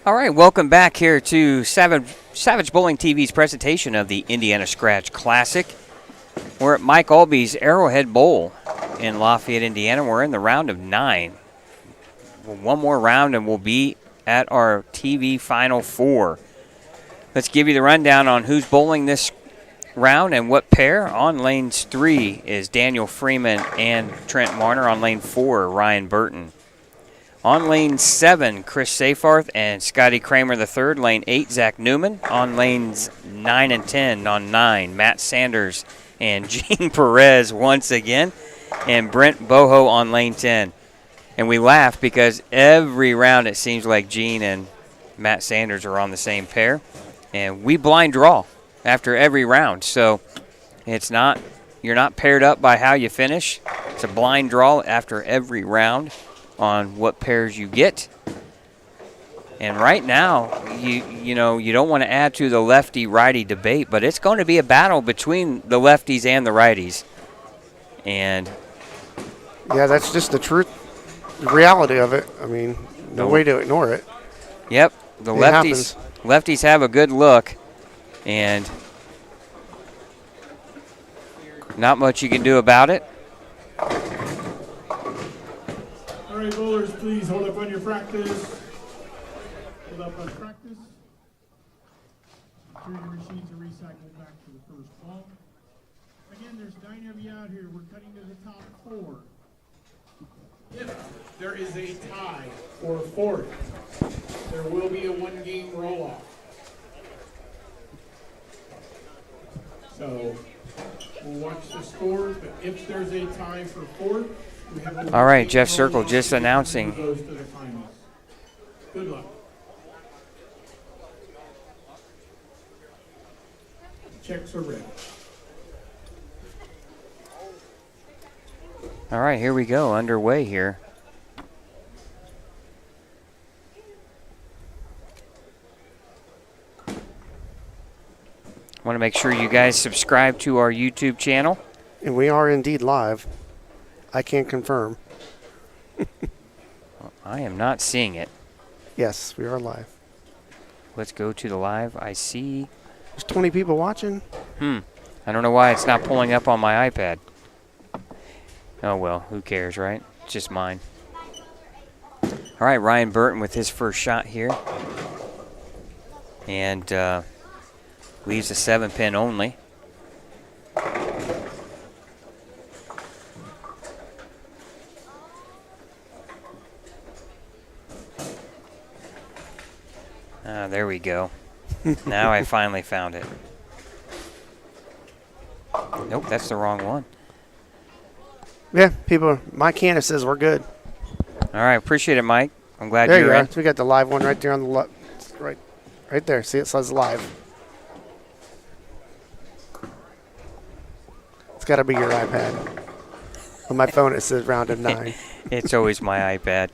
All right, welcome back here to Savage Bowling TV's presentation of the Indiana Scratch Classic. We're at Mike Aulby's Arrowhead Bowl in Lafayette, Indiana. We're in the round of 9. One more round and we'll be at our TV Final Four. Let's give you the rundown on who's bowling this round and what pair. On lanes 3 is Daniel Freeman and Trent Marner. On lane 4, Ryan Burton. On lane 7, Chris Seyfarth and Scotty Kramer III. Lane 8, Zach Newman. On lanes 9 and 10, on 9, Matt Sanders and Gene Perez once again. And Brent Boho on lane 10. And we laugh because every round it seems like Gene and Matt Sanders are on the same pair. And we blind draw after every round. So you're not paired up by how you finish. It's a blind draw after every round on what pairs you get. And right now, you don't want to add to the lefty-righty debate, but it's going to be a battle between the lefties and the righties. And yeah, that's just the truth, the reality of it. I mean, no way to ignore it. Yep, the lefties have a good look, and not much you can do about it. All right, bowlers, please hold up on your practice. Hold up on practice. Ensure your machines are recycled back to the first ball. Again, there's 9 of you out here. We're cutting to the top 4. If there is a tie for 4th, there will be a 1-game roll-off. So we'll watch the scores, but if there's a tie for 4th, all right, Jeff Circle just announcing. Good luck. Checks are ready. All right, here we go, underway here. Want to make sure you guys subscribe to our YouTube channel. And we are indeed live. I can't confirm. Well, I am not seeing it. Yes, we are live. Let's go to the live. I see. There's 20 people watching. I don't know why it's not pulling up on my iPad. Oh, well, who cares, right? It's just mine. All right, Ryan Burton with his first shot here. And leaves a 7-pin only. There we go. Now I finally found it. Nope, that's the wrong one. Yeah, my Candace says we're good. All right, appreciate it, Mike. I'm glad there you're in. We got the live one right there on the left. Right there. See, it says live. It's got to be your iPad. On my phone, it says round of 9. It's always my iPad.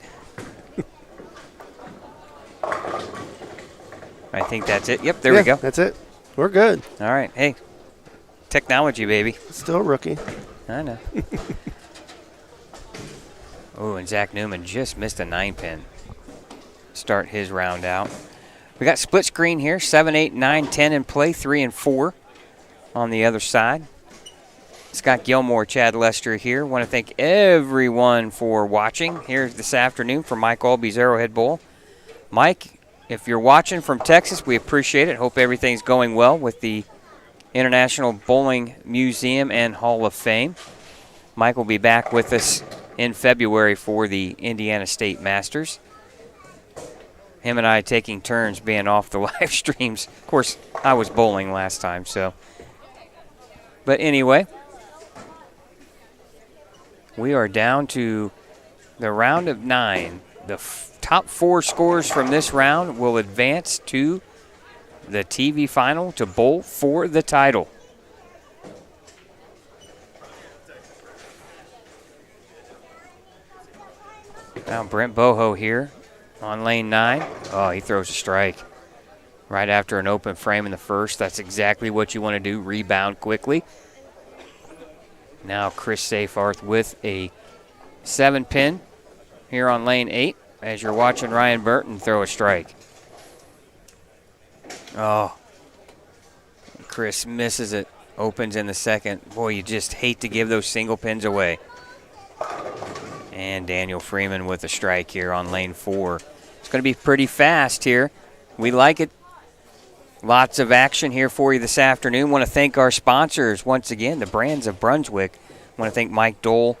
I think that's it. Yep, there we go. That's it. We're good. All right. Hey, technology, baby. Still a rookie. I know. Oh, and Zach Newman just missed a 9-pin. Start his round out. We got split screen here. 7, 8, 9, 10 in play. 3 and 4 on the other side. Scott Gilmore, Chad Lester here. Want to thank everyone for watching here this afternoon for Mike Aulby's Arrowhead Bowl. Mike, if you're watching from Texas, we appreciate it. Hope everything's going well with the International Bowling Museum and Hall of Fame. Mike will be back with us in February for the Indiana State Masters. Him and I taking turns being off the live streams. Of course, I was bowling last time, so. But anyway, we are down to the round of 9. The top 4 scores from this round will advance to the TV final to bowl for the title. Now Brent Boho here on lane 9. Oh, he throws a strike right after an open frame in the first. That's exactly what you want to do, rebound quickly. Now Chris Seyfarth with a 7-pin here on lane 8 as you're watching Ryan Burton throw a strike. Oh. Chris misses it. Opens in the second. Boy, you just hate to give those single pins away. And Daniel Freeman with a strike here on lane 4. It's going to be pretty fast here. We like it. Lots of action here for you this afternoon. Want to thank our sponsors once again, the Brands of Brunswick. Want to thank Mike Dole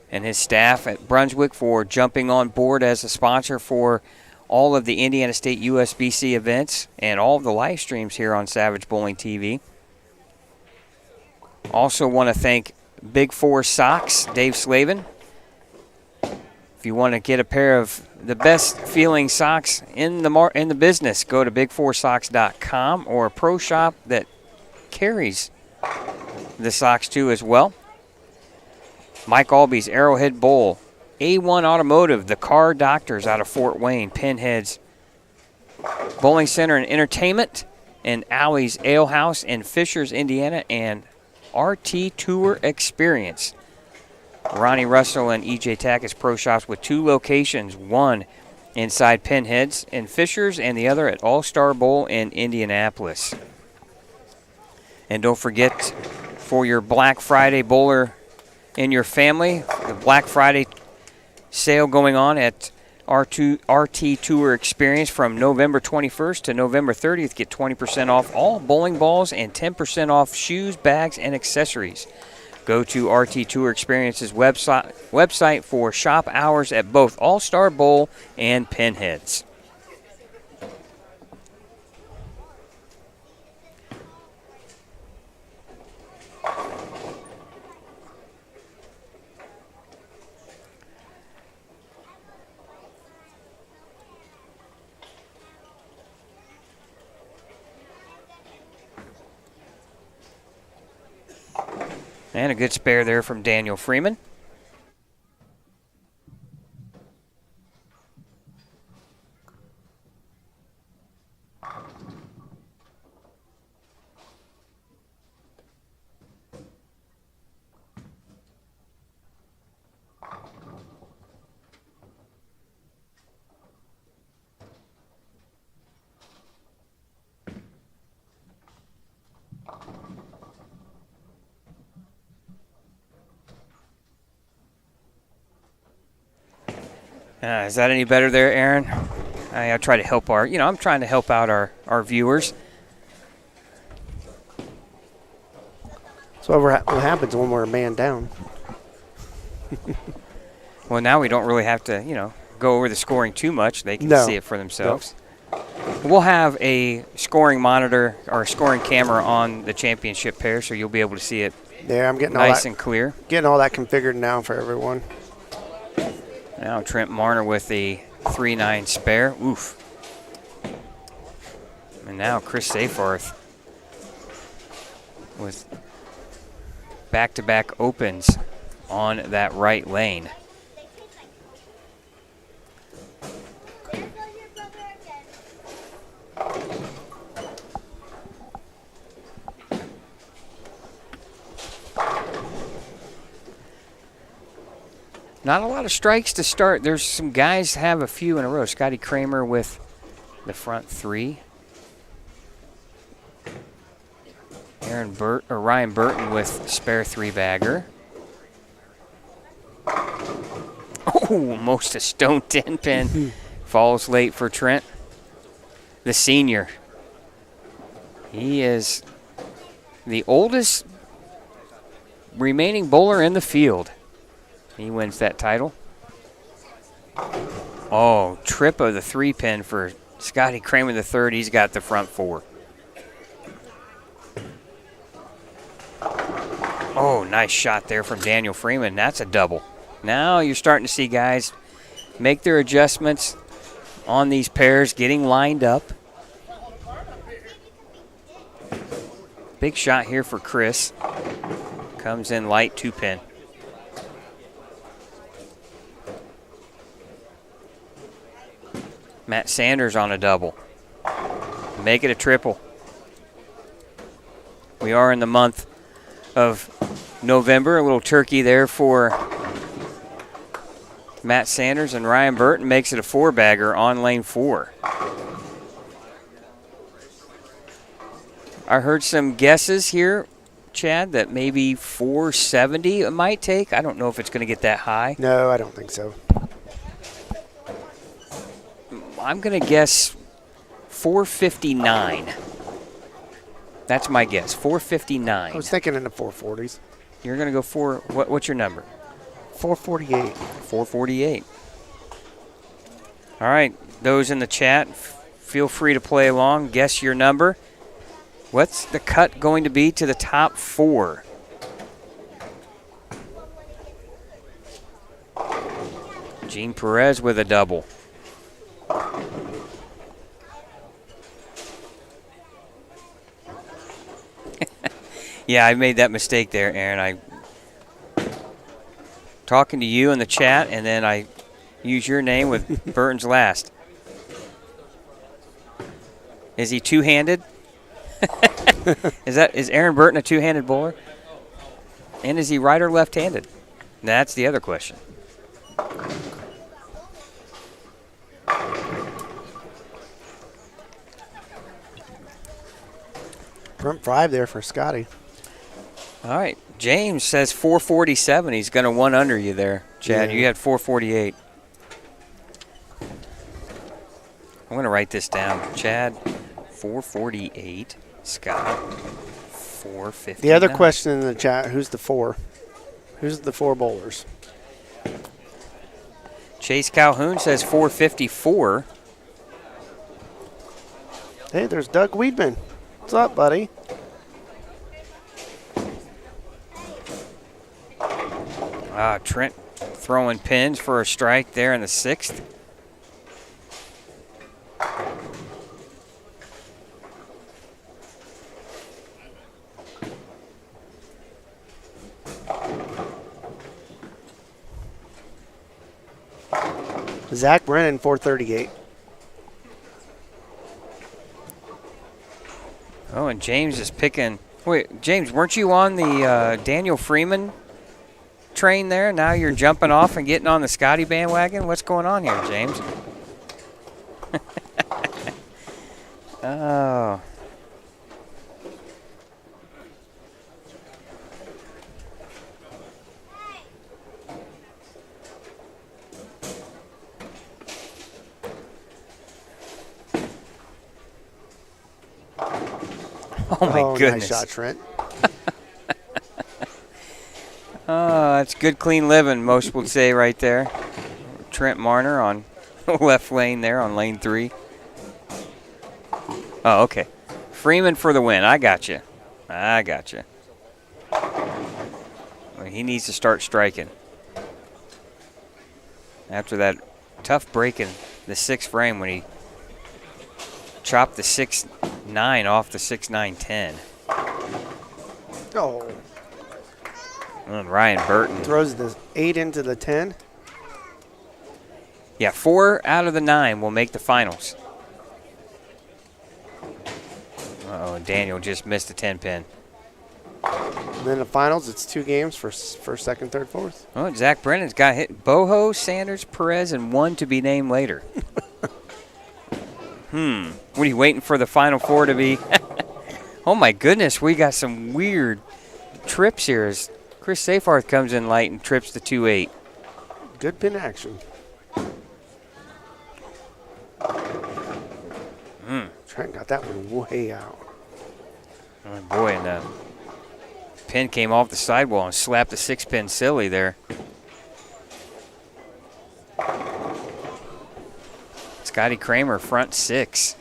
and his staff at Brunswick for jumping on board as a sponsor for all of the Indiana State USBC events and all of the live streams here on Savage Bowling TV. Also want to thank Big Four Socks, Dave Slavin. If you want to get a pair of the best feeling socks in the business, go to big4socks.com or a pro shop that carries the socks too as well. Mike Aulby's Arrowhead Bowl, A1 Automotive, the Car Doctors out of Fort Wayne, Pinheads Bowling Center and Entertainment, and Alley's Ale House in Fishers, Indiana, and RT Tour Experience. Ronnie Russell and EJ Tackus Pro Shops with 2 locations, one inside Pinheads in Fishers and the other at All-Star Bowl in Indianapolis. And don't forget, for your Black Friday bowler in your family, the Black Friday sale going on at RT Tour Experience from November 21st to November 30th. Get 20% off all bowling balls and 10% off shoes, bags, and accessories. Go to RT Tour Experience's website for shop hours at both All-Star Bowl and Pinheads. And a good spare there from Daniel Freeman. Is that any better there, Aaron? I try to help I'm trying to help out our viewers. So what happens when we're a man down? Well, now we don't really have to, go over the scoring too much. They can see it for themselves. No. We'll have a scoring monitor or a scoring camera on the championship pair, so you'll be able to see it. Yeah, I'm getting nice and clear. Getting all that configured now for everyone. Now Trent Marner with the 3-9 spare. Oof. And now Chris Seyfarth with back-to-back opens on that right lane. Not a lot of strikes to start. There's some guys have a few in a row. Scotty Kramer with the front 3. Ryan Burton with spare 3-bagger. Oh, almost a stone 10-pin. Falls late for Trent. The senior. He is the oldest remaining bowler in the field. He wins that title. Oh, trip of the 3-pin for Scotty Kramer III. He's got the front 4. Oh, nice shot there from Daniel Freeman. That's a double. Now you're starting to see guys make their adjustments on these pairs, getting lined up. Big shot here for Chris. Comes in light 2-pin. Matt Sanders on a double. Make it a triple. We are in the month of November. A little turkey there for Matt Sanders, and Ryan Burton makes it a 4-bagger on lane 4. I heard some guesses here, Chad, that maybe 470 it might take. I don't know if it's going to get that high. No, I don't think so. I'm going to guess 459. That's my guess, 459. I was thinking in the 440s. You're going to go what's your number? 448. 448. All right, those in the chat, feel free to play along. Guess your number. What's the cut going to be to the top 4? Gene Perez with a double. Yeah, I made that mistake there, Aaron. Talking to you in the chat, and then I use your name with Burton's last. Is he two-handed? Is Aaron Burton a two-handed bowler? And is he right or left-handed? That's the other question. Front 5 there for Scotty. All right. James says 447. He's going to one under you there, Chad. Yeah. You had 448. I'm going to write this down. Chad, 448. Scott, 450. The other question in the chat, who's the 4? Who's the 4 bowlers? Chase Calhoun says 454. Hey, there's Doug Weedman. What's up, buddy? Trent throwing pins for a strike there in the 6th. Zach Brennan, 438. Oh, and James is picking. Wait, James, weren't you on the Daniel Freeman train there? Now you're jumping off and getting on the Scotty bandwagon? What's going on here, James? Oh. Oh, my goodness. Nice shot, Trent. Oh, that's good, clean living, most would say right there. Trent Marner on left lane there on lane 3. Oh, okay. Freeman for the win. I got you. Well, he needs to start striking. After that tough break in the 6th frame when he chopped the 6-9 off the 6-9-10. Oh. And Ryan Burton throws the 8 into the 10. Yeah, 4 out of the 9 will make the finals. Uh-oh, and Daniel just missed the 10-pin. And then the finals, it's 2 games for first, second, third, fourth. Oh, Zach Brennan's got hit. Boho, Sanders, Perez, and 1 to be named later. What are you waiting for the Final 4 to be? Oh, my goodness, we got some weird trips here as Chris Seyfarth comes in light and trips the 2-8. Good pin action. Trent got that one way out. Oh, boy, and the pin came off the sidewall and slapped the 6-pin silly there. Scotty Kramer, front 6.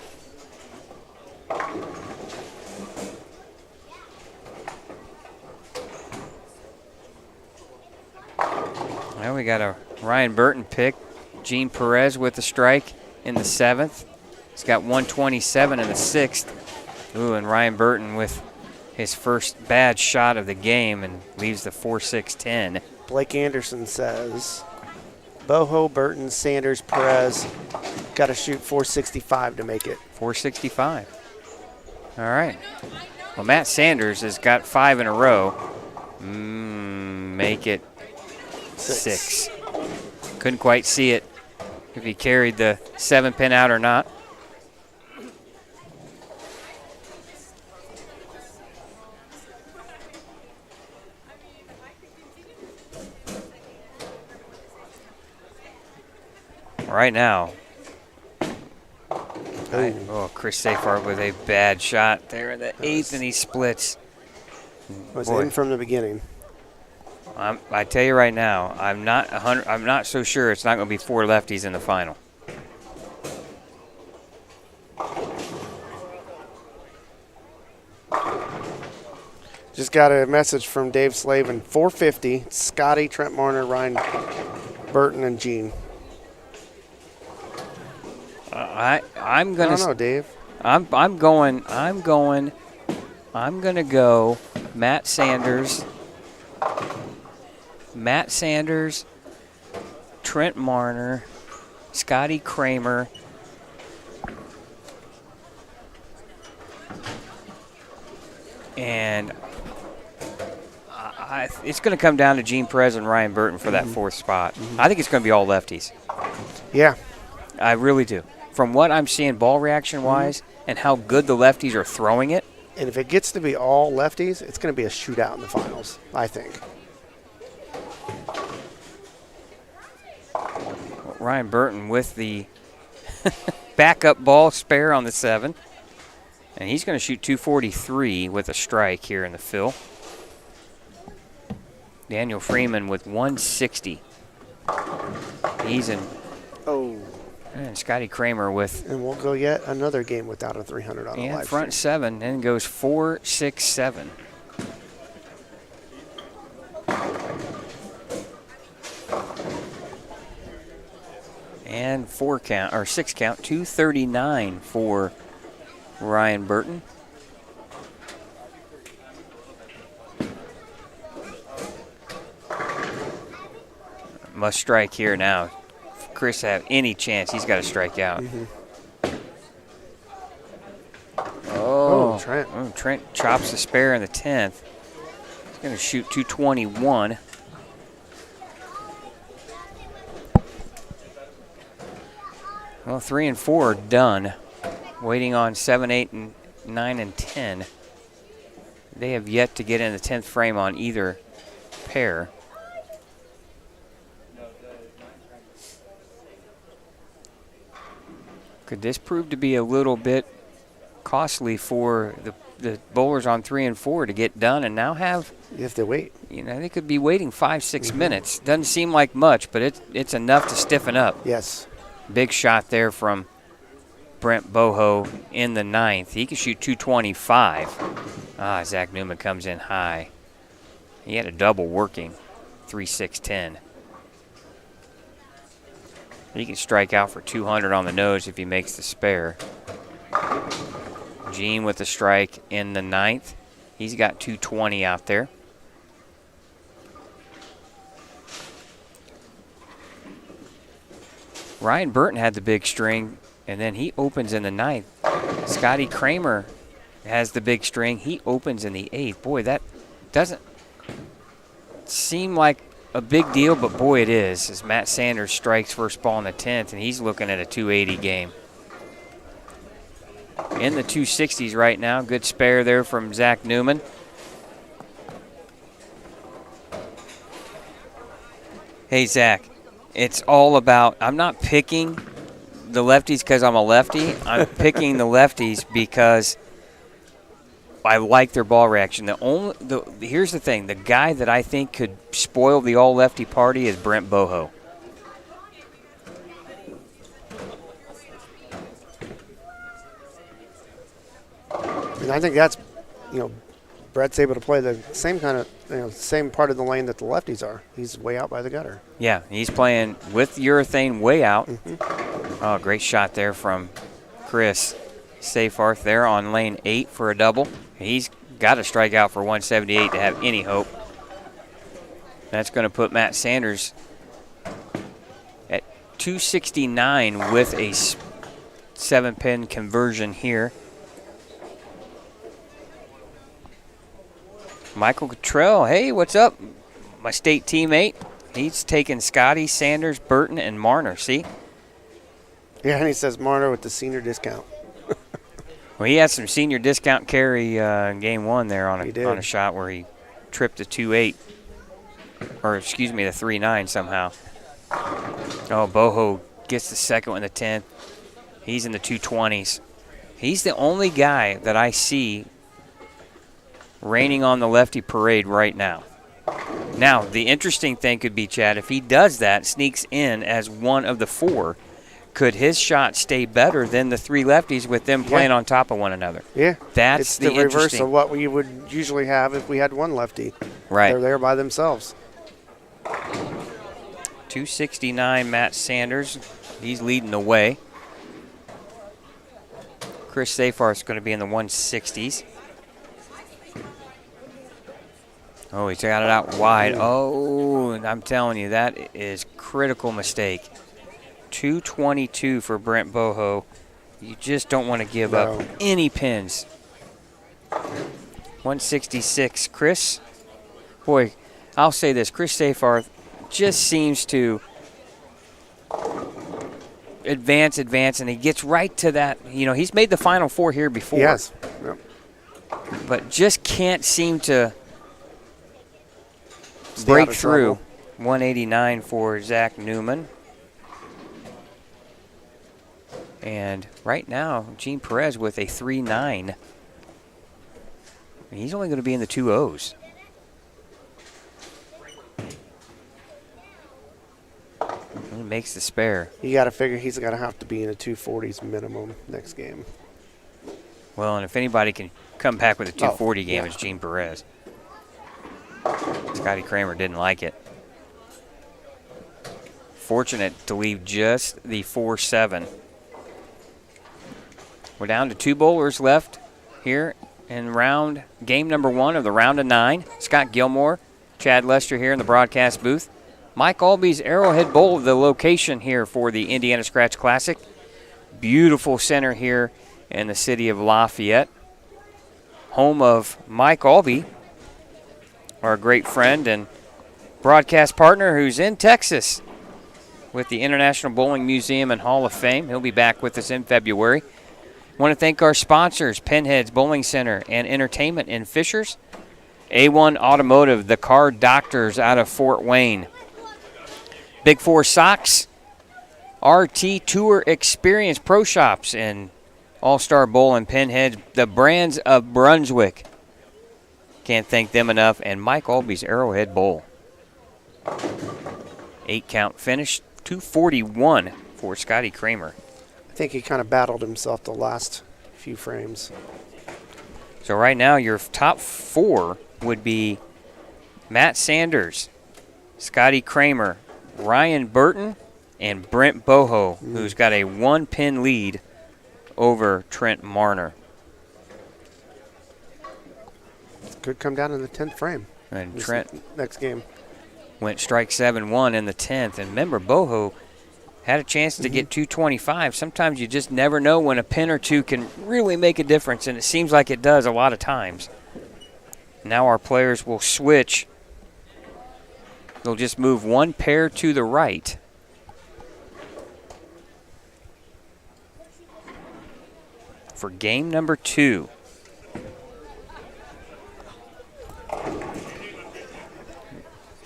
Well, we got a Ryan Burton pick. Gene Perez with the strike in the 7th. He's got 127 in the 6th. Ooh, and Ryan Burton with his first bad shot of the game and leaves the 4-6-10. Blake Anderson says, Boho, Burton, Sanders, Perez, got to shoot 465 to make it. 465. All right. Well, Matt Sanders has got 5 in a row. Make it 6. Couldn't quite see it if he carried the 7-pin out or not. right now. Chris Safart with a bad shot there in the 8th, and he splits. Was in from the beginning. I tell you right now, I'm not so sure it's not going to be 4 lefties in the final. Just got a message from Dave Slavin. 450. Scotty, Trent Marner, Ryan Burton, and Gene. I'm gonna. I don't know, Dave. I'm gonna go Matt Sanders, Trent Marner, Scotty Kramer, and it's going to come down to Gene Perez and Ryan Burton for that 4th spot. I think it's going to be all lefties. Yeah. I really do. From what I'm seeing ball reaction-wise and how good the lefties are throwing it. And if it gets to be all lefties, it's going to be a shootout in the finals, I think. Ryan Burton with the backup ball spare on the 7. And he's going to shoot 243 with a strike here in the fill. Daniel Freeman with 160. He's in. Oh. And Scotty Kramer with. And we'll go yet another game without a 300 on a live front stream. 7, and goes 4-6-7. And 6 count, 239 for Ryan Burton. Must strike here now. If Chris have any chance, he's got to strike out. Trent. Trent chops the spare in the 10th. He's going to shoot 221. Well, 3 and 4 are done. Waiting on 7, 8, and 9, and 10. They have yet to get in the 10th frame on either pair. Could this prove to be a little bit costly for the bowlers on 3 and 4 to get done and now have? You have to wait. They could be waiting 5-6 minutes. Doesn't seem like much, but it's enough to stiffen up. Yes. Big shot there from Brent Boho in the 9th. He can shoot 225. Zach Newman comes in high. He had a double working, 3-6-10. He can strike out for 200 on the nose if he makes the spare. Gene with the strike in the 9th. He's got 220 out there. Ryan Burton had the big string, and then he opens in the 9th. Scotty Kramer has the big string. He opens in the 8th. Boy, that doesn't seem like a big deal, but boy, it is. As Matt Sanders strikes first ball in the 10th, and he's looking at a 280 game. In the 260s right now. Good spare there from Zach Newman. Hey, Zach, it's all about, I'm not picking the lefties because I'm a lefty. I'm picking the lefties because I like their ball reaction. Here's the thing. The guy that I think could spoil the all-lefty party is Brent Boho. And I think that's, Brett's able to play the same kind of, same part of the lane that the lefties are. He's way out by the gutter. Yeah, he's playing with urethane way out. Oh, great shot there from Chris Safart there on lane 8 for a double. He's got to strike out for 178 to have any hope. That's going to put Matt Sanders at 269 with a 7-pin conversion here. Michael Cottrell, hey, what's up? My state teammate. He's taking Scotty, Sanders, Burton, and Marner, see? Yeah, and he says Marner with the senior discount. Well, he had some senior discount carry in game 1 there on a shot where he tripped a 2-8, or excuse me, the 3-9 somehow. Oh, Boho gets the second one in the 10th. He's in the 220s. He's the only guy that I see raining on the lefty parade right now. Now, the interesting thing could be, Chad, if he does that, sneaks in as one of the 4, could his shot stay better than the 3 lefties with them playing on top of one another? Yeah. That's it's the reverse interesting. of what we would usually have if we had one lefty. Right. They're there by themselves. 269, Matt Sanders. He's leading the way. Chris Safar's going to be in the 160s. Oh, he's got it out wide. Oh, I'm telling you, that is critical mistake. 222 for Brent Boho. You just don't want to give up any pins. 166, Chris. Boy, I'll say this. Chris Safar just seems to advance, and he gets right to that. You know, he's made the Final Four here before. Yes. Yep. But just can't seem to break through. 189 for Zach Newman. And right now, Gene Perez with a 3.9. He's only going to be in the 2.0s. He makes the spare. You got to figure he's going to have to be in the 240s minimum next game. Well, and if anybody can come back with a 240 game, it's Gene Perez. Scotty Kramer didn't like it. Fortunate to leave just the 4-7. We're down to 2 bowlers left here in game number 1 of the round of 9. Scott Gilmore, Chad Lester here in the broadcast booth. Mike Aulby's Arrowhead Bowl, the location here for the Indiana Scratch Classic. Beautiful center here in the city of Lafayette. Home of Mike Aulby, our great friend and broadcast partner who's in Texas with the International Bowling Museum and Hall of Fame. He'll be back with us in February. Want to thank our sponsors, Pinheads Bowling Center and Entertainment in Fishers. A1 Automotive, the car doctors out of Fort Wayne. Big Four Socks, RT Tour Experience Pro Shops, and All-Star Bowl and Pinheads, the brands of Brunswick. Can't thank them enough. And Mike Aulby's Arrowhead Bowl. 8-count finish, 241 for Scotty Kramer. I think he kind of battled himself the last few frames. So right now your top 4 would be Matt Sanders, Scotty Kramer, Ryan Burton, and Brent Boho, who's got a 1-pin lead over Trent Marner. Could come down in the 10th frame. And Trent next game went strike 7-1 in the 10th. And remember, Boho had a chance to get 225. Sometimes you just never know when a pin or two can really make a difference, and it seems like it does a lot of times. Now our players will switch. They'll just move 1 pair to the right. For game number 2.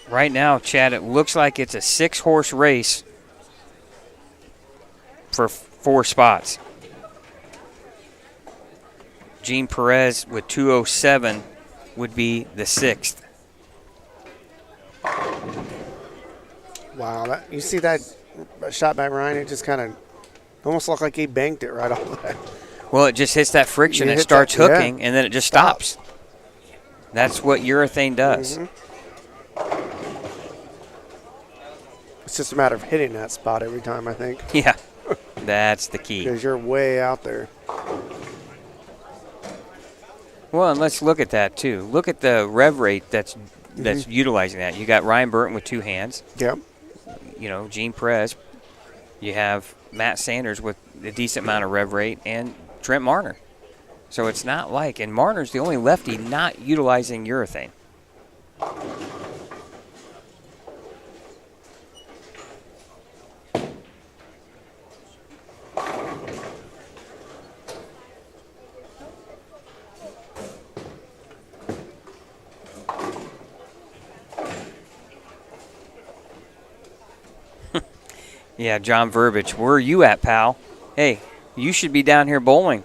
Right now, Chad, it looks like it's a 6-horse race for 4 spots. Gene Perez with 207 would be the 6th. Wow, you see that shot by Ryan? It just kind of almost looked like he banked it right off the bat. Well, it just hits that friction. It starts hooking, and then it just stops. That's what urethane does. It's just a matter of hitting that spot every time, I think. Yeah, that's the key. Because you're way out there. Well, and let's look at that, too. Look at the rev rate that's utilizing that. You got Ryan Burton with 2 hands. Yep. You know, Gene Perez. You have Matt Sanders with a decent amount of rev rate, and Trent Marner. So it's not like, and Marner's the only lefty not utilizing urethane. Yeah, John Verbiage, where are you at, pal? Hey, you should be down here bowling.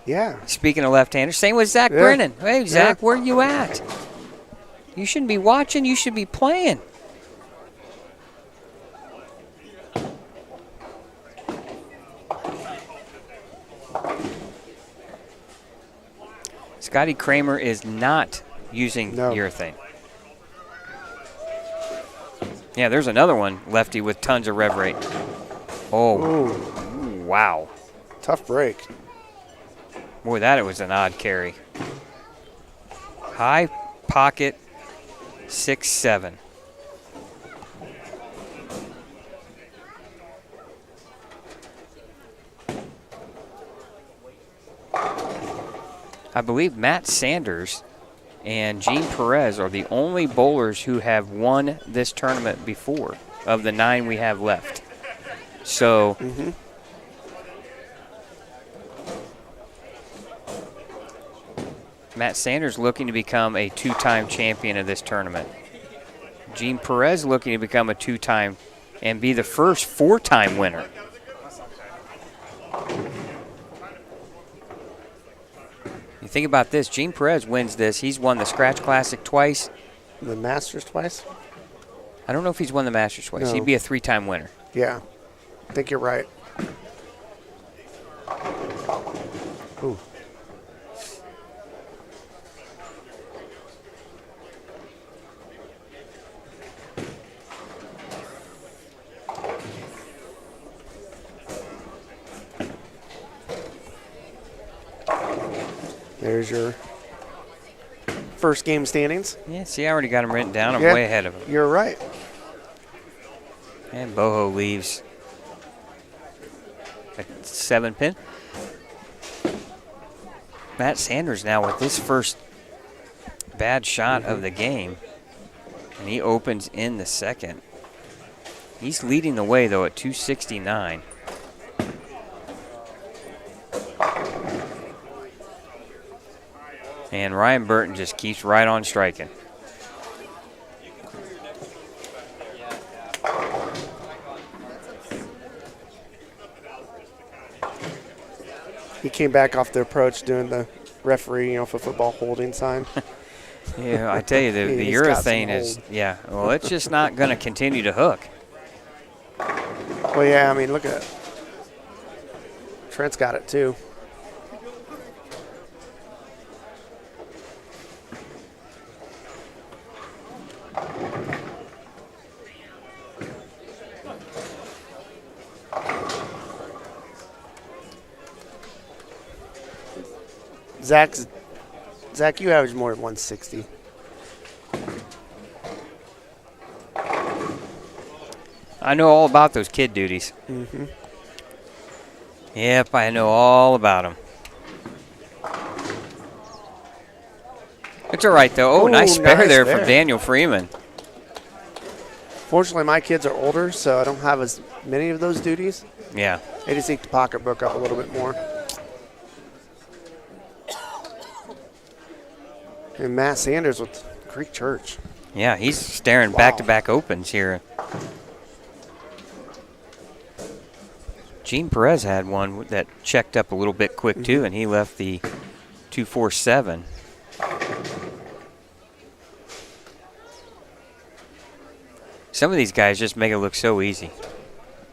Yeah. Speaking of left-handers, same with Zach Yeah. Brennan. Hey, Zach, Yeah. where you at? You shouldn't be watching. You should be playing. Scotty Kramer is not using urethane. Yeah, there's another one, lefty with tons of rev rate. Oh, Ooh. wow. Tough break. Boy, that was an odd carry. High pocket, 6-7. I believe Matt Sanders and Gene Perez are the only bowlers who have won this tournament before, of the 9 we have left. So, Matt Sanders looking to become a 2-time champion of this tournament. Gene Perez looking to become a 2-time and be the first 4-time winner. You think about this, Gene Perez wins this. He's won the Scratch Classic twice. The Masters twice? I don't know if he's won the Masters twice. No. He'd be a 3-time winner. Yeah. I think you're right. Ooh. There's your first game standings. Yeah, see, I already got him written down. I'm way ahead of him. You're right. And Boho leaves at 7-pin. Matt Sanders now with this first bad shot of the game. And he opens in the second. He's leading the way, though, at 269. And Ryan Burton just keeps right on striking. He came back off the approach doing the referee, for football holding sign. Yeah, I tell you, the He's got some urethane is, hold. well, it's just not going to continue to hook. Well, yeah, I mean, look at it. Trent's got it, too. Zach, you average more than 160. I know all about those kid duties. Mm-hmm. Yep, I know all about them. It's all right, though. Oh, Ooh, nice spare nice there spare. from Daniel Freeman. Fortunately, my kids are older, so I don't have as many of those duties. Yeah. They just need the pocketbook up a little bit more. And Matt Sanders with Creek Church. Yeah, he's staring back-to-back opens here. Gene Perez had one that checked up a little bit quick, too, and he left the 247. Some of these guys just make it look so easy.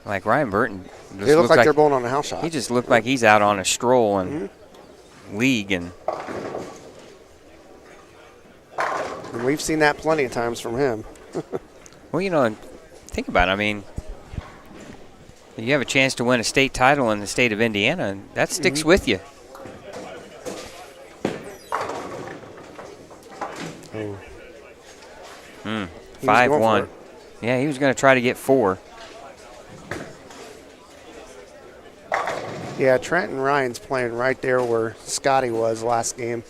Like Ryan Burton. They look like they're bowling on a house shot. He just looked like he's out on a stroll and league. And we've seen that plenty of times from him. well, think about it. I mean, you have a chance to win a state title in the state of Indiana, and that sticks with you. Oh. 5-1. Yeah, he was going to try to get 4. Yeah, Trent and Ryan's playing right there where Scotty was last game.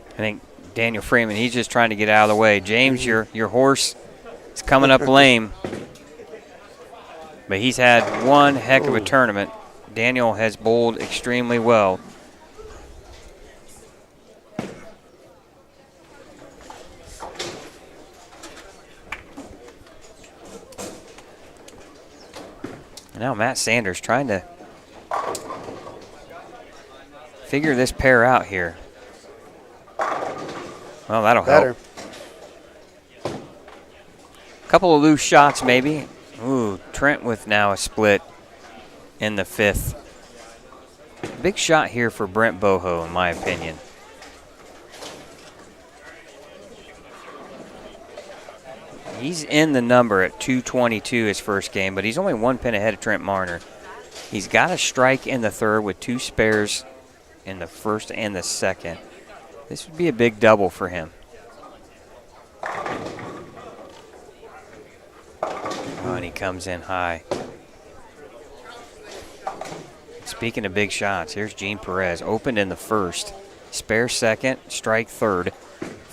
I think Daniel Freeman, he's just trying to get out of the way. James, your horse is coming up lame. But he's had one heck of a tournament. Daniel has bowled extremely well. Now Matt Sanders trying to figure this pair out here. Well, that'll help. Couple of loose shots maybe. Ooh, Trent with now a split in the 5th. Big shot here for Brent Boho, in my opinion. He's in the number at 222 his first game, but he's only 1 pin ahead of Trent Marner. He's got a strike in the 3rd with 2 spares in the 1st and the 2nd. This would be a big double for him. Oh, and he comes in high. Speaking of big shots, here's Gene Perez. Opened in the 1st. Spare 2nd, strike 3rd,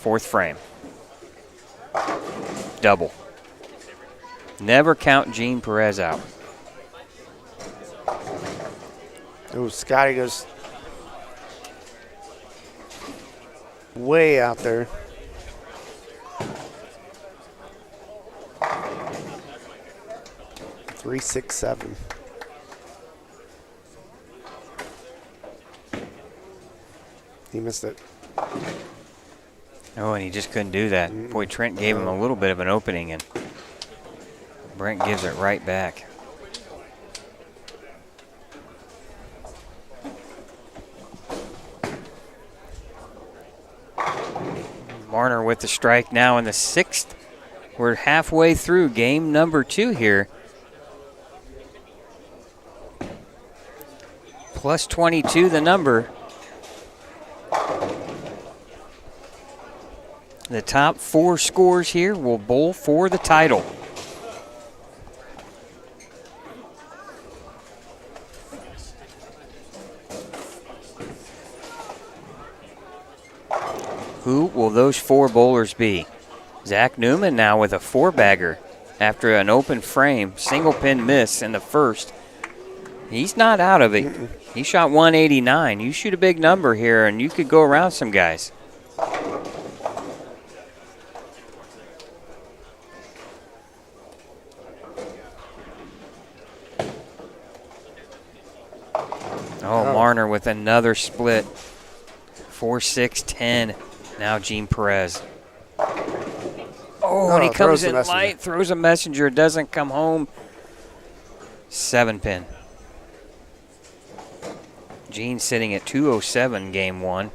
4th frame. Double. Never count Gene Perez out. Oh, Scotty goes way out there. Three, 6, 7. He missed it. Oh, and he just couldn't do that. Boy, Trent gave him a little bit of an opening, and Brent gives it right back. Marner with the strike now in the 6th. We're halfway through game number 2 here. Plus 22 the number. The top 4 scores here will bowl for the title. Who will those 4 bowlers be? Zach Newman now with a 4-bagger after an open frame, single pin miss in the 1st. He's not out of it. He shot 189. You shoot a big number here and you could go around some guys. Oh, Marner with another split. 4-6-10. Now Gene Perez. Oh, and he comes in light, throws a messenger, doesn't come home. 7 pin. Gene sitting at 207 game 1.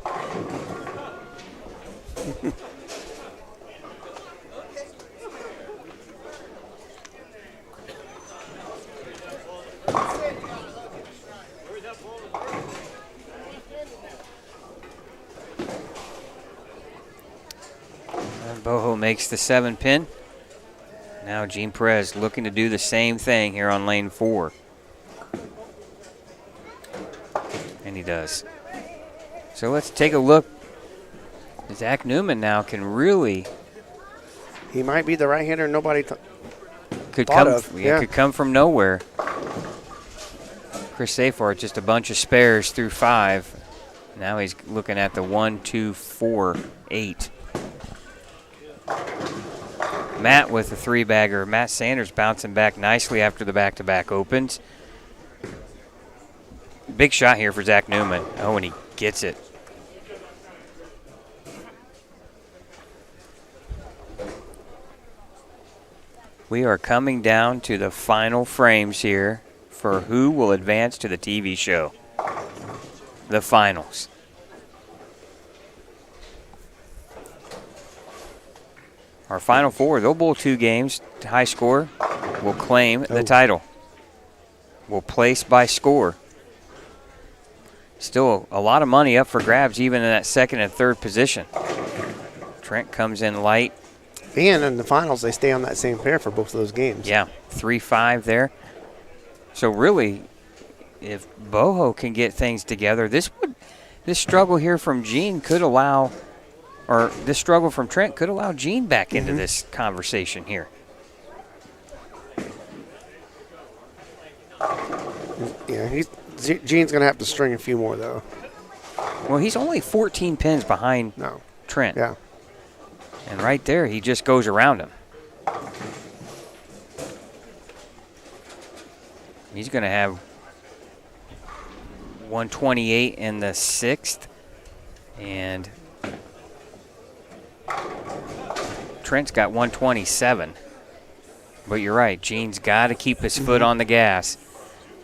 Boho makes the 7 pin. Now Gene Perez looking to do the same thing here on lane 4. And he does. So let's take a look. Zach Newman now can really. He might be the right-hander nobody could thought come. of. Yeah, could come from nowhere. Chris Safar just a bunch of spares through 5. Now he's looking at the 1, 2, 4, 8. Matt with a 3-bagger. Matt Sanders bouncing back nicely after the back-to-back opens. Big shot here for Zach Newman. Oh, and he gets it. We are coming down to the final frames here for who will advance to the TV show. The finals. Our final 4, they'll bowl 2 games. High score will claim the title. Will place by score. Still a lot of money up for grabs even in that 2nd and 3rd position. Trent comes in light. And in the finals, they stay on that same pair for both of those games. Yeah, 3-5 there. So really, if Boho can get things together, this struggle here from Gene could allow, or this struggle from Trent could allow Gene back into this conversation here. Yeah, Gene's going to have to string a few more, though. Well, he's only 14 pins behind Trent. Yeah. And right there, he just goes around him. He's going to have 128 in the 6th. And Trent's got 127. But you're right, Gene's got to keep his foot on the gas.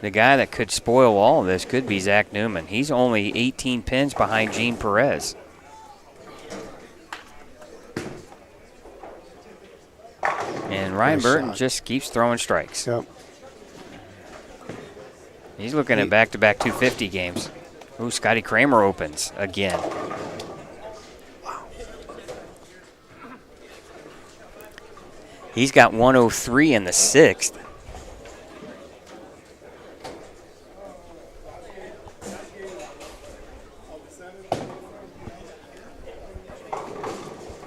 The guy that could spoil all of this could be Zach Newman. He's only 18 pins behind Gene Perez. And Ryan Burton just keeps throwing strikes. Yep. He's looking at back-to-back 250 games. Ooh, Scotty Kramer opens again. He's got 103 in the 6th.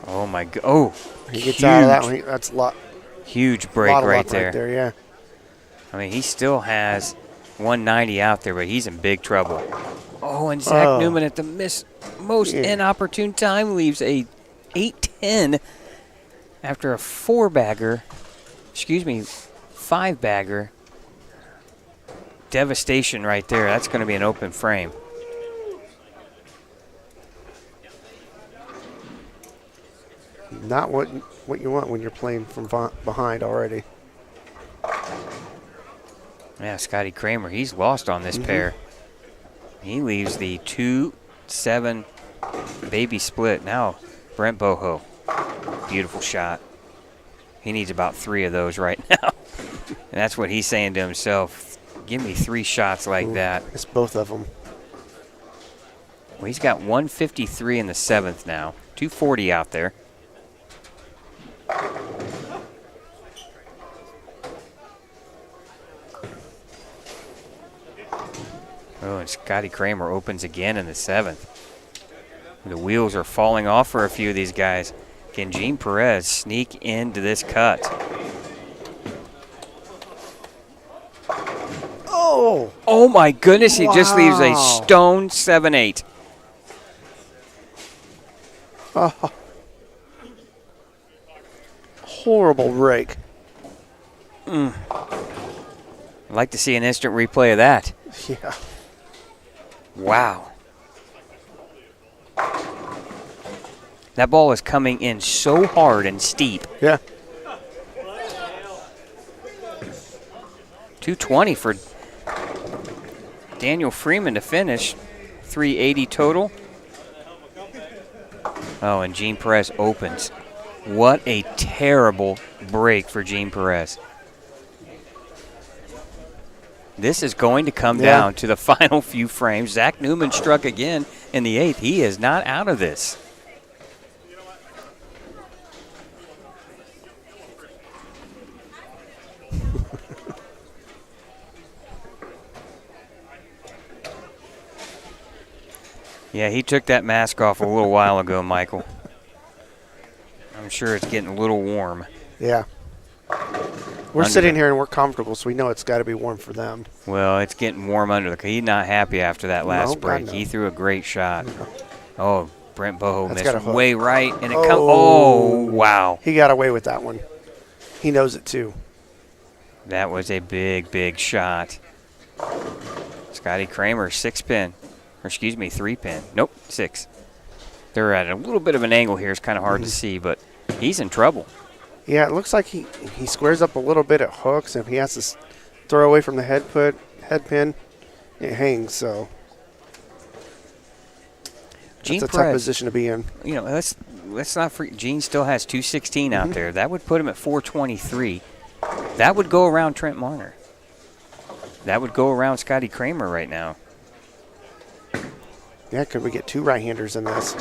Oh my God! Oh, he gets out of that one. That's a lot. Huge break right there. Right there, yeah. I mean, he still has 190 out there, but he's in big trouble. Oh, and Zach Newman at the most inopportune time leaves a 8-10 after a 5-bagger. Devastation right there. That's going to be an open frame. Not what you want when you're playing from behind already. Yeah, Scotty Kramer, he's lost on this pair. He leaves the 2-7 baby split. Now, Brent Boho. Beautiful shot. He needs about 3 of those right now. And that's what he's saying to himself. Give me 3 shots like that. It's both of them. Well, he's got 153 in the 7th now. 240 out there. Oh, and Scotty Kramer opens again in the 7th. The wheels are falling off for a few of these guys. Can Gene Perez sneak into this cut? Oh! Oh my goodness, he just leaves a stone 7-8. Oh. Horrible break. I'd like to see an instant replay of that. Yeah. Wow. That ball is coming in so hard and steep. Yeah. 220 for Daniel Freeman to finish. 380 total. Oh, and Gene Perez opens. What a terrible break for Gene Perez. This is going to come down to the final few frames. Zach Newman struck again in the 8th. He is not out of this. Yeah, he took that mask off a little while ago, Michael. I'm sure it's getting a little warm. Yeah. We're sitting here and we're comfortable, so we know it's got to be warm for them. Well, it's getting warm under the. He's not happy after that last break. No. He threw a great shot. No. Oh, Brent Boho That's missed way right, and it comes. Oh, wow! He got away with that one. He knows it too. That was a big, big shot. Scotty Kramer, 6-pin, or excuse me, 3-pin. Nope, 6. They're at a little bit of an angle here. It's kind of hard to see, but he's in trouble. Yeah, it looks like he squares up a little bit at hooks, and if he has to throw away from the head pin, it hangs. So Gene that's a Perez, tough position to be in. You know, let's not forget. Gene still has 216 out there. That would put him at 423. That would go around Trent Marner. That would go around Scotty Kramer right now. Yeah, could we get 2 right-handers in this?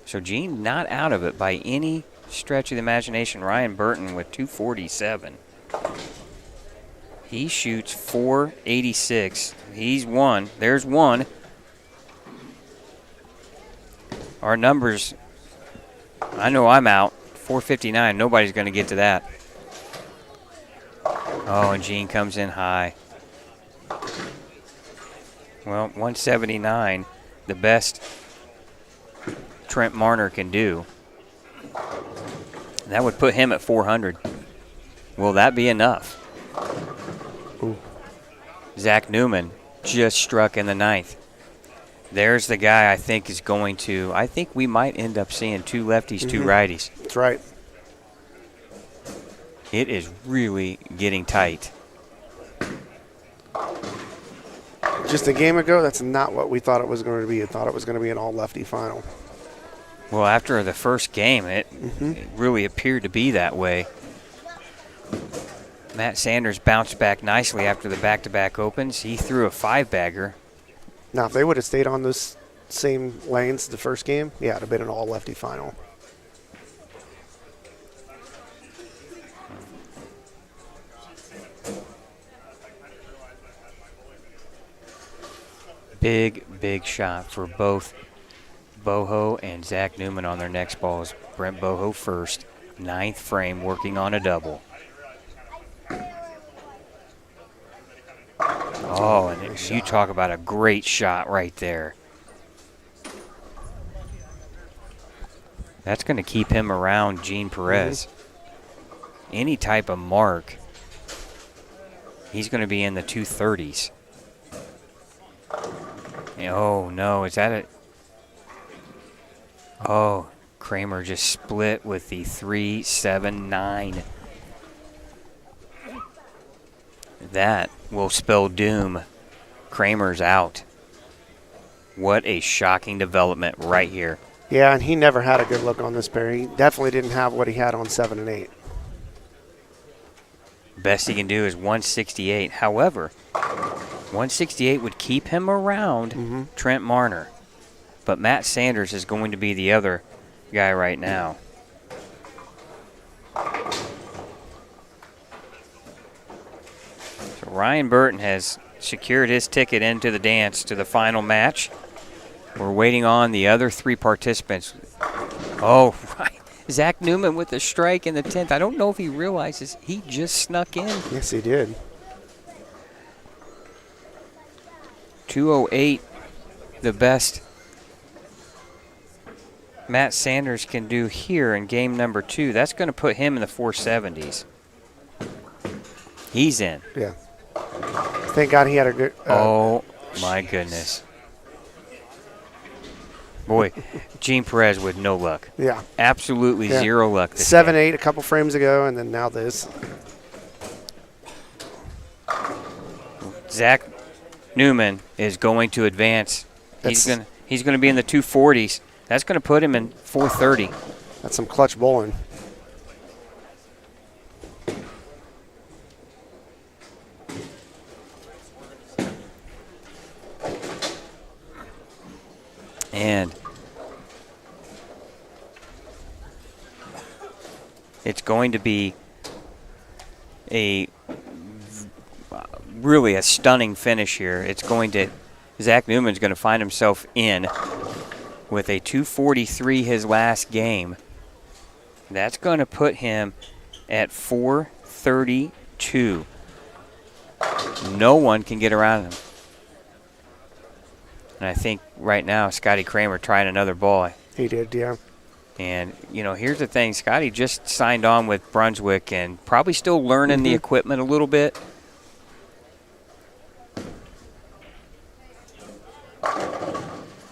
So Gene not out of it by any stretch of the imagination. Ryan Burton with 247. He shoots 486. He's 1. There's 1. Our numbers, I know I'm out. 459. Nobody's going to get to that. Oh, and Gene comes in high. Well, 179, the best Trent Marner can do. That would put him at 400. Will that be enough? Ooh. Zach Newman just struck in the 9th. There's the guy I think is going to, I think we might end up seeing 2 lefties, 2 righties. That's right. It is really getting tight. Just a game ago, that's not what we thought it was going to be. I thought it was going to be an all-lefty final. Well, after the first game, it really appeared to be that way. Matt Sanders bounced back nicely after the back-to-back opens. He threw a 5-bagger. Now, if they would have stayed on those same lanes the first game, yeah, it would have been an all-lefty final. Big shot for both Boho and Zach Newman on their next balls. Brent Boho first, 9th frame, working on a double. Oh, and you talk about a great shot right there. That's going to keep him around Gene Perez. Any type of mark, he's going to be in the 230s. Oh, no, is that it? Oh, Kramer just split with the 3-7-9. That will spell doom. Kramer's out. What a shocking development right here. Yeah, and he never had a good look on this pair. He definitely didn't have what he had on 7 and 8. Best he can do is 168. However, 168 would keep him around Trent Marner. But Matt Sanders is going to be the other guy right now. So Ryan Burton has secured his ticket into the dance to the final match. We're waiting on the other 3 participants. Oh, right. Zach Newman with a strike in the 10th. I don't know if he realizes he just snuck in. Yes, he did. 208, the best Matt Sanders can do here in game number 2. That's going to put him in the 470s. He's in. Yeah. Thank God he had a good. Oh, my goodness. Boy, Gene Perez with no luck. Yeah. Absolutely zero luck. 7-8 a couple frames ago, and then now this. Zach Newman is going to advance. He's going to be in the 240s. That's going to put him in 430. That's some clutch bowling. And it's going to be really a stunning finish here. Zach Newman's going to find himself in with a 243 his last game. That's going to put him at 432. No one can get around him. And I think right now Scotty Kramer trying another ball. He did, yeah. And, here's the thing. Scotty just signed on with Brunswick and probably still learning the equipment a little bit.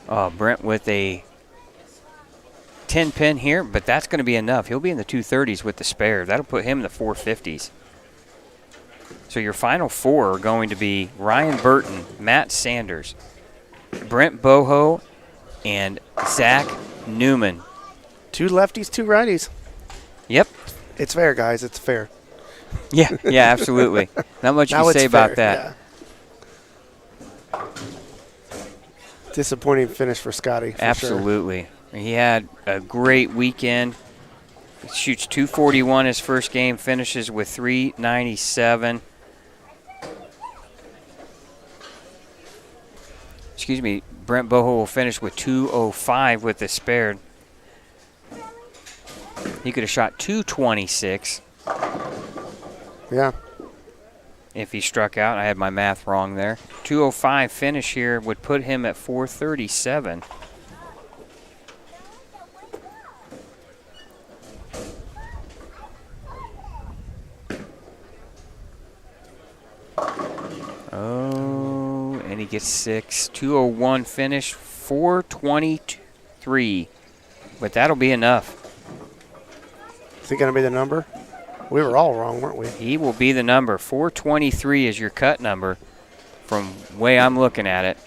Oh, Brent with a 10 pin here, but that's going to be enough. He'll be in the 230s with the spare. That'll put him in the 450s. So your final 4 are going to be Ryan Burton, Matt Sanders, Brent Boho, and Zach Newman. 2 lefties, 2 righties. Yep. It's fair, guys. It's fair. Yeah, absolutely. Not much you can say about that. Yeah. Disappointing finish for Scotty. Absolutely. Sure. He had a great weekend. He shoots 241 his first game, finishes with 397. Excuse me, Brent Boho will finish with 205 with the spare. He could have shot 226. Yeah. if he struck out. I had my math wrong there. 205 finish here would put him at 437. Oh, and he gets 6. 201 finish, 423. But that'll be enough. Is he going to be the number? We were all wrong, weren't we? He will be the number. 423 is your cut number from the way I'm looking at it.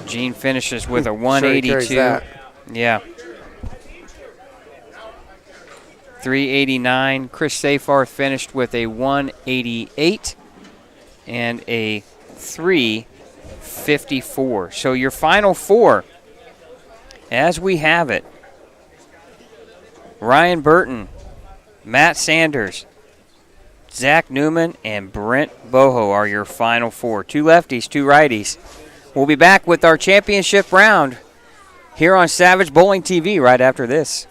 Gene finishes with a 182. Yeah. 389. Chris Safar finished with a 188 and a 354. So your final four, as we have it, Ryan Burton, Matt Sanders, Zach Newman, and Brent Boho are your final four. 2 lefties, 2 righties. We'll be back with our championship round here on Savage Bowling TV right after this.